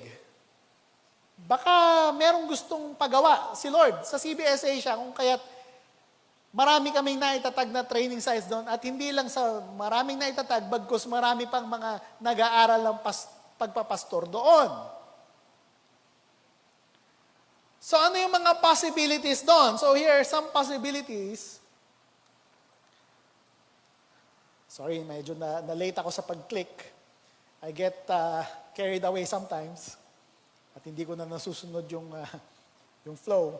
Baka merong gustong pagawa si Lord sa CBS Asia kung kaya't marami kaming naitatag na training sites doon at hindi lang sa maraming naitatag, bagkus marami pang mga nag-aaral ng pagpapastor doon. So ano yung mga possibilities doon? So here are some possibilities. Sorry, medyo na-late ako sa pag-click. I get carried away sometimes at hindi ko na nasusunod yung flow.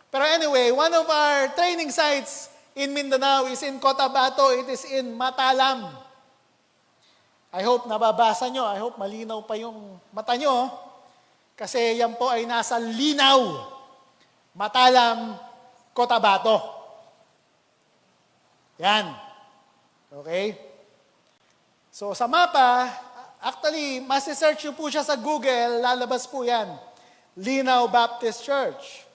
Pero anyway, one of our training sites in Mindanao is in Cotabato. It is in Matalam. I hope nababasa nyo. I hope malinaw pa yung mata nyo. Kasi yan po ay nasa Linaw. Matalam, Cotabato. Yan. Okay? So sa mapa, actually, masi-search nyo po siya sa Google, lalabas po yan. Linaw Baptist Church.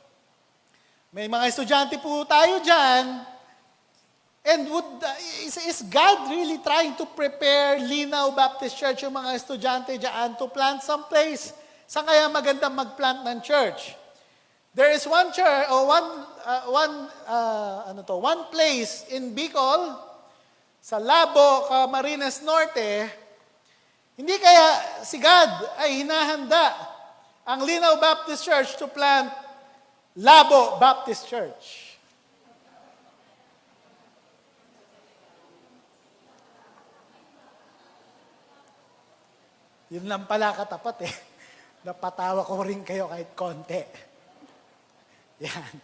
May mga estudyante po tayo dyan. And is God really trying to prepare Linaw Baptist Church, yung mga estudyante dyan, to plant some place? Saan kaya magandang mag-plant ng church? There is one church, or one place in Bicol, sa Labo, Camarines Norte. Hindi kaya si God ay hinahanda ang Linaw Baptist Church to plant Labo Baptist Church. Yun lang pala katapat eh. Napatawa ko rin kayo kahit konti. Yan.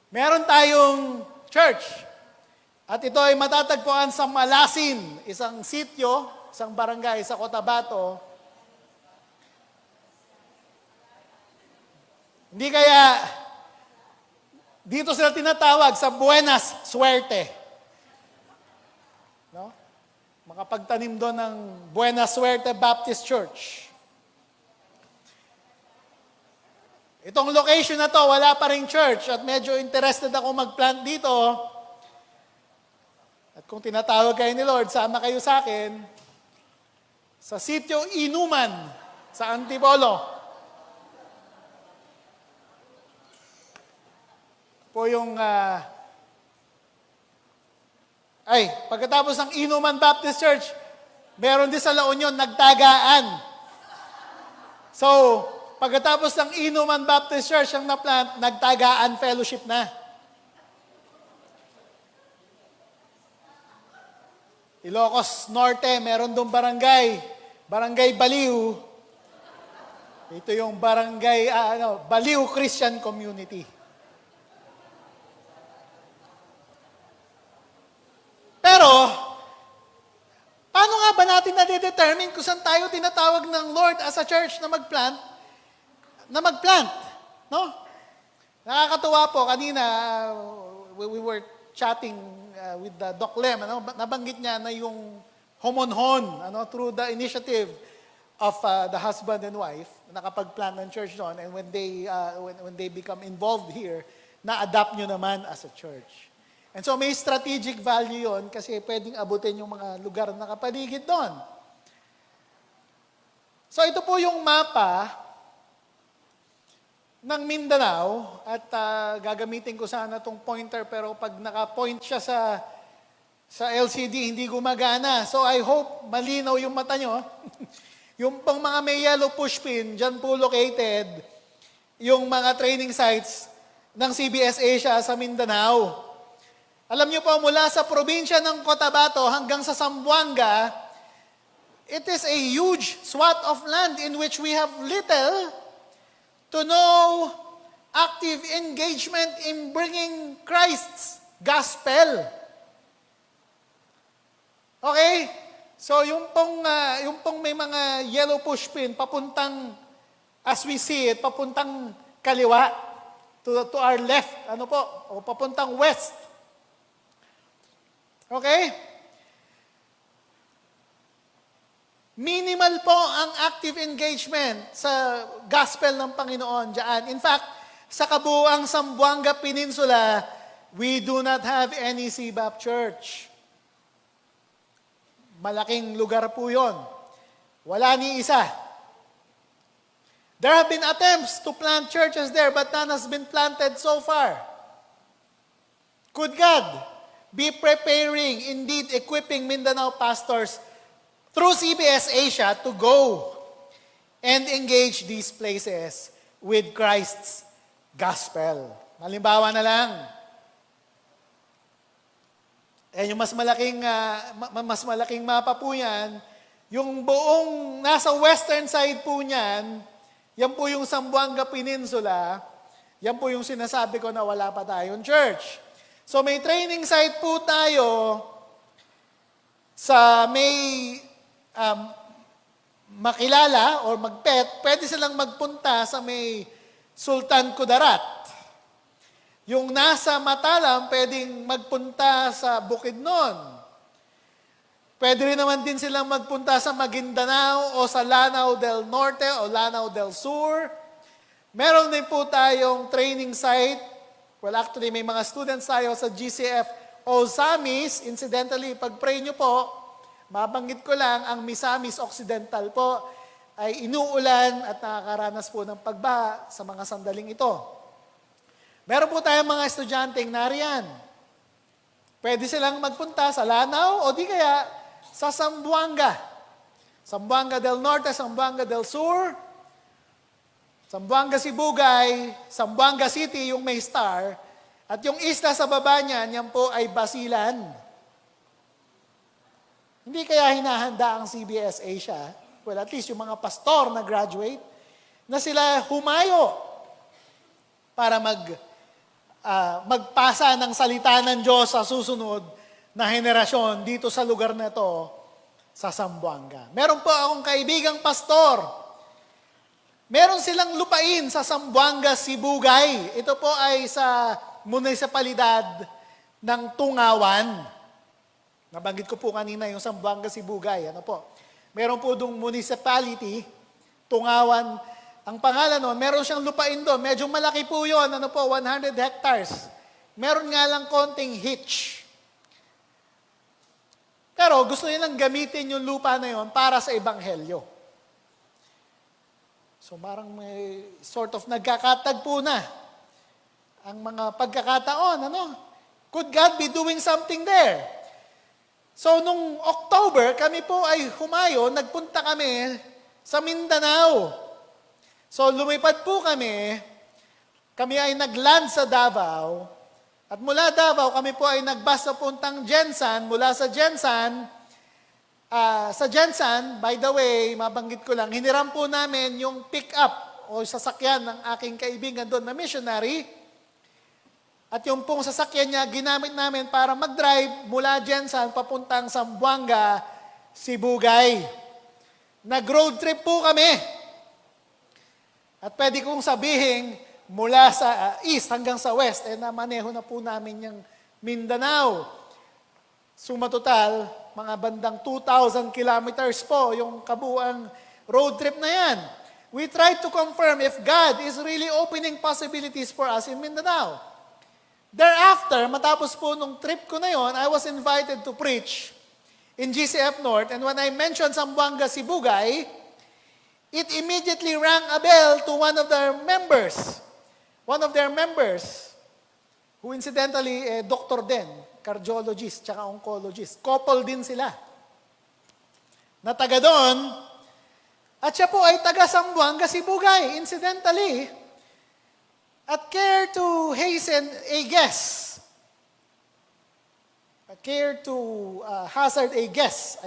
Meron tayong church. At ito ay matatagpuan sa Malasin, isang sityo, isang barangay sa Cotabato. Hindi kaya dito sila tinatawag sa Buenas Suerte. No? Makapagtanim doon ng Buenas Suerte Baptist Church. Itong location na to, wala pa ring church at medyo interested ako mag-plant dito. At kung tinatawag kayo ni Lord, sama kayo sa akin sa sitio Inuman sa Antipolo. Po yung pagkatapos ng Inuman Baptist Church, meron din sa La Union, Nagtagaan. So, pagkatapos ng Inuman Baptist Church ang na-plant, Nagtagaan Fellowship na. Ilocos Norte, meron doon Barangay Baliw. Ito yung barangay, Baliw Christian Community. Pero, paano nga ba natin na-determine kung saan tayo tinatawag ng Lord as a church na mag-plant? No? Nakakatuwa po, kanina, we were chatting with Doc Lem, nabanggit niya na yung homonhon, through the initiative of the husband and wife, nakapag-plant ng church doon, and when they become involved here, na-adapt nyo naman as a church. And so may strategic value yon kasi pwedeng abutin yung mga lugar na nakapaligid doon. So ito po yung mapa ng Mindanao at gagamitin ko sana itong pointer pero pag naka-point siya sa LCD hindi gumagana. So I hope malinaw yung mata nyo. Yung pang mga may yellow pushpin, dyan po located yung mga training sites ng CBS Asia sa Mindanao. Alam niyo po, mula sa probinsya ng Cotabato hanggang sa Zamboanga, it is a huge swath of land in which we have little to no active engagement in bringing Christ's gospel. Okay? So yung pong may mga yellow pushpin, papuntang, as we see it, papuntang kaliwa, to our left, o papuntang west. Okay? Minimal po ang active engagement sa gospel ng Panginoon diyan. In fact, sa kabuuang Zamboanga Peninsula, we do not have any CBAP church. Malaking lugar po yon. Wala ni isa. There have been attempts to plant churches there, but none has been planted so far. Could God be preparing, indeed equipping Mindanao pastors through CBS Asia to go and engage these places with Christ's gospel? Halimbawa na lang, yung mas malaking mapa po yan, yung buong nasa western side po niyan, yan po yung Zamboanga Peninsula, yan po yung sinasabi ko na wala pa tayong church. So may training site po tayo sa may makilala or magpet, pwede silang magpunta sa may Sultan Kudarat. Yung nasa Matalam, pwedeng magpunta sa Bukidnon. Pwede rin naman din silang magpunta sa Maguindanao o sa Lanao del Norte o Lanao del Sur. Meron din po tayong training site. Well, actually, may mga students tayo sa GCF Osamis. Incidentally, pag-pray nyo po, mabanggit ko lang, ang Misamis Occidental po ay inuulan at nakakaranas po ng pagbaha sa mga sandaling ito. Meron po tayong mga estudyanteng nariyan. Pwede silang magpunta sa Lanao o di kaya sa Zamboanga. Zamboanga del Norte, Zamboanga del Sur, Zamboanga Sibugay, Zamboanga City, yung may star, at yung isla sa baba niyan, yan po ay Basilan. Hindi kaya hinahanda ang CBS Asia, well at least yung mga pastor na graduate, na sila humayo para magpasa ng salita ng Diyos sa susunod na henerasyon dito sa lugar na to sa Zamboanga. Meron po akong kaibigang pastor. Meron silang lupain sa Zamboanga, Sibugay. Ito po ay sa munisipalidad ng Tungawan. Nabanggit ko po kanina yung Zamboanga, Sibugay. Meron po dong municipality, Tungawan. Ang pangalan nun, meron siyang lupain doon. Medyo malaki po yun, 100 hectares. Meron nga lang konting hitch. Pero gusto nilang gamitin yung lupa na yun para sa ebanghelyo. So parang may sort of nagkakatagpo na ang mga pagkakataon. Could God be doing something there? So nung October, kami po ay humayo, nagpunta kami sa Mindanao. So lumipad po kami ay nagland sa Davao, at mula Davao kami po ay nagbus sa puntang Jensan. Mula sa Jensan, by the way, mabanggit ko lang, hiniram po namin yung pick-up o sasakyan ng aking kaibigan doon na missionary. At yung pong sasakyan niya, ginamit namin para mag-drive mula Jensan papuntang Zamboanga, Sibugay. Nag-road trip po kami. At pwede kong sabihin, mula sa east hanggang sa west, namaneho na po namin yung Mindanao. Suma total, mga bandang 2,000 kilometers po yung kabuuang road trip na yan. We tried to confirm if God is really opening possibilities for us in Mindanao. Thereafter, matapos po nung trip ko na yon, I was invited to preach in GCF North. And when I mentioned Zamboanga, Sibugay, it immediately rang a bell to one of their members. One of their members, who incidentally, doctor din, cardiologist, tsaka oncologist. Couple din sila. Na taga doon, at siya po ay taga Zamboanga, Sibugay, incidentally, at care to hasten a guess. Care to hazard a guess,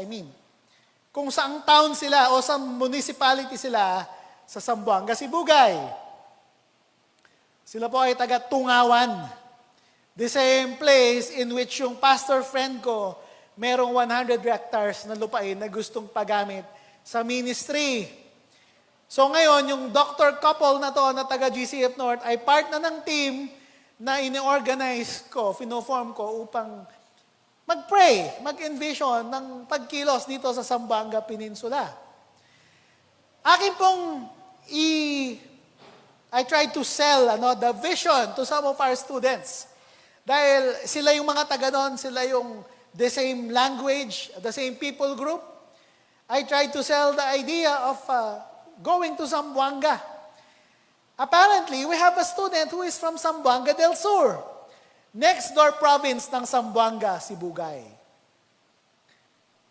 kung saang town sila o sa municipality sila sa Zamboanga, Sibugay. Sila po ay taga Tungawan. The same place in which yung pastor friend ko, merong 100 hectares na lupain na gustong paggamit sa ministry. So ngayon, yung doctor couple na to na taga GCF North ay part na ng team na ini-organize ko, fino-form ko upang mag-pray, mag-envision ng pagkilos dito sa Zamboanga Peninsula. Akin pong I tried to sell the vision to some of our students. Dahil sila yung mga taga doon, sila yung the same language, the same people group. I tried to sell the idea of going to Zamboanga. Apparently, we have a student who is from Zamboanga del Sur. Next door province ng Zamboanga, Sibugay.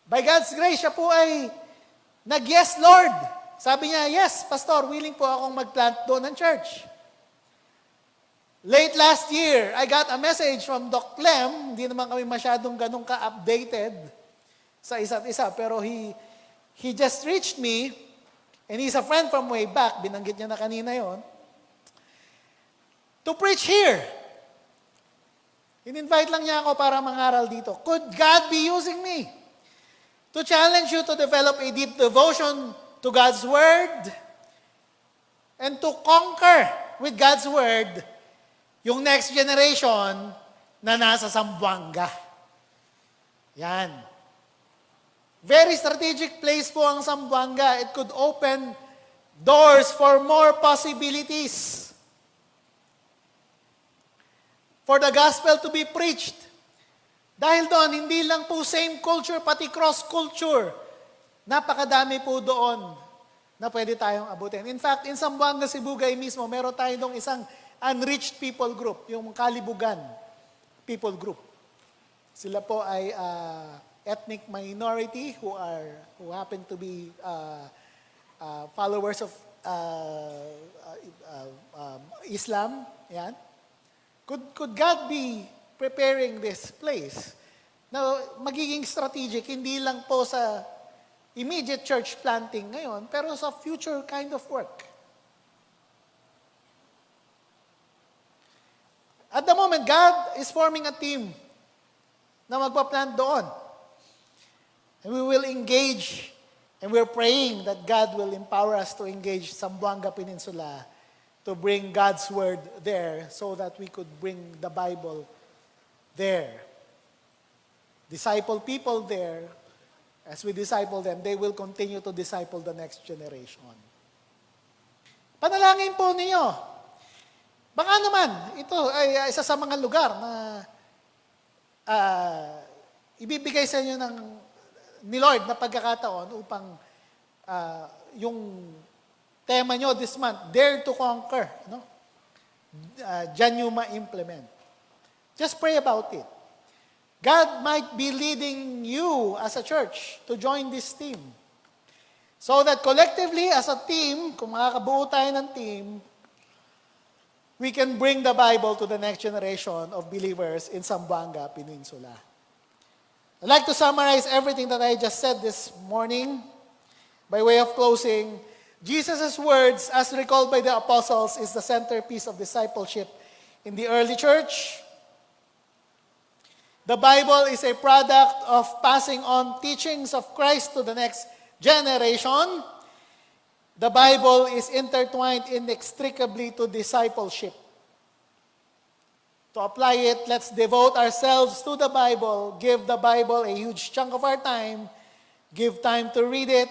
By God's grace, siya po ay nag-yes, Lord. Sabi niya, yes, Pastor, willing po akong mag-plant doon ng church. Late last year, I got a message from Doc Clem. Hindi naman kami masyadong ganun ka-updated sa isa't isa. Pero he just reached me, and he's a friend from way back, binanggit niya na kanina yon, to preach here. In-invite lang niya ako para mangaral dito. Could God be using me to challenge you to develop a deep devotion to God's Word and to conquer with God's Word yung next generation na nasa Zamboanga? Yan. Very strategic place po ang Zamboanga. It could open doors for more possibilities for the gospel to be preached. Dahil doon, hindi lang po same culture, pati cross-culture. Napakadami po doon na pwede tayong abutin. In fact, in Zamboanga, Sibugay mismo, meron tayo doon isang unreached people group, yung Kalibugan people group. Sila po ay ethnic minority who happen to be followers of Islam. Yan. Could God be preparing this place na magiging strategic, hindi lang po sa immediate church planting ngayon, pero sa future kind of work? At the moment, God is forming a team na magpa-plant doon. And we will engage, and we're praying that God will empower us to engage Zamboanga Peninsula to bring God's Word there so that we could bring the Bible there. Disciple people there. As we disciple them, they will continue to disciple the next generation. Panalangin po ninyo. Baka naman, ito ay isa sa mga lugar na ibibigay sa inyo ni Lord na pagkakataon upang yung tema nyo this month, Dare to Conquer, dyan nyo ma-implement. Just pray about it. God might be leading you as a church to join this team. So that collectively as a team, kung makakabuo tayo ng team, we can bring the Bible to the next generation of believers in Zamboanga Peninsula. I'd like to summarize everything that I just said this morning by way of closing. Jesus' words, as recalled by the apostles, is the centerpiece of discipleship in the early church. The Bible is a product of passing on teachings of Christ to the next generation. The Bible is intertwined inextricably to discipleship. To apply it, let's devote ourselves to the Bible, give the Bible a huge chunk of our time, give time to read it.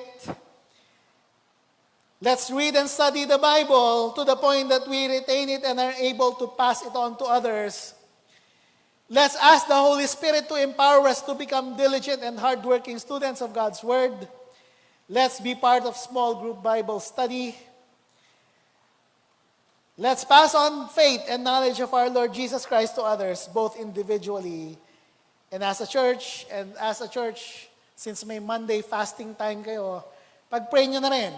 Let's read and study the Bible to the point that we retain it and are able to pass it on to others. Let's ask the Holy Spirit to empower us to become diligent and hardworking students of God's Word. Let's be part of small group Bible study. Let's pass on faith and knowledge of our Lord Jesus Christ to others, both individually and as a church. And as a church, since may Monday fasting time kayo, pag-pray nyo na rin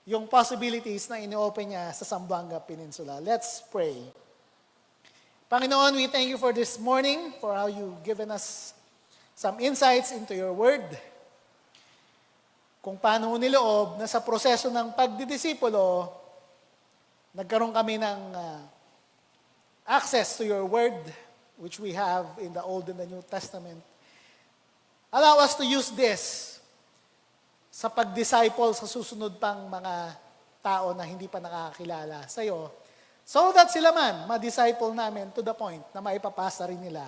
yung possibilities na ini-open niya sa Zamboanga Peninsula. Let's pray. Panginoon, we thank you for this morning, for how you've given us some insights into your word. Kung paano niloob na sa proseso ng pagdidisipulo, nagkaroon kami ng access to your word, which we have in the Old and the New Testament. Allow us to use this sa pag-disciple sa susunod pang mga tao na hindi pa nakakakilala sa iyo, so that sila man, ma-disciple namin to the point na maipapasa rin nila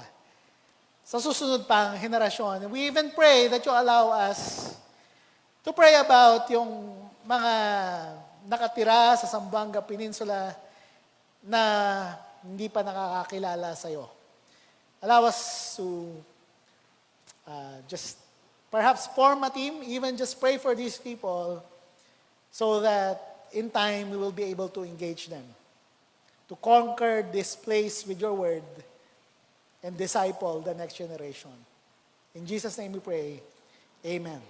sa susunod pang henerasyon. And we even pray that you allow us to pray about yung mga nakatira sa Zamboanga Peninsula na hindi pa nakakakilala sa iyo. Allow us to just perhaps form a team, even just pray for these people so that in time we will be able to engage them, to conquer this place with your word and disciple the next generation. In Jesus' name we pray, amen.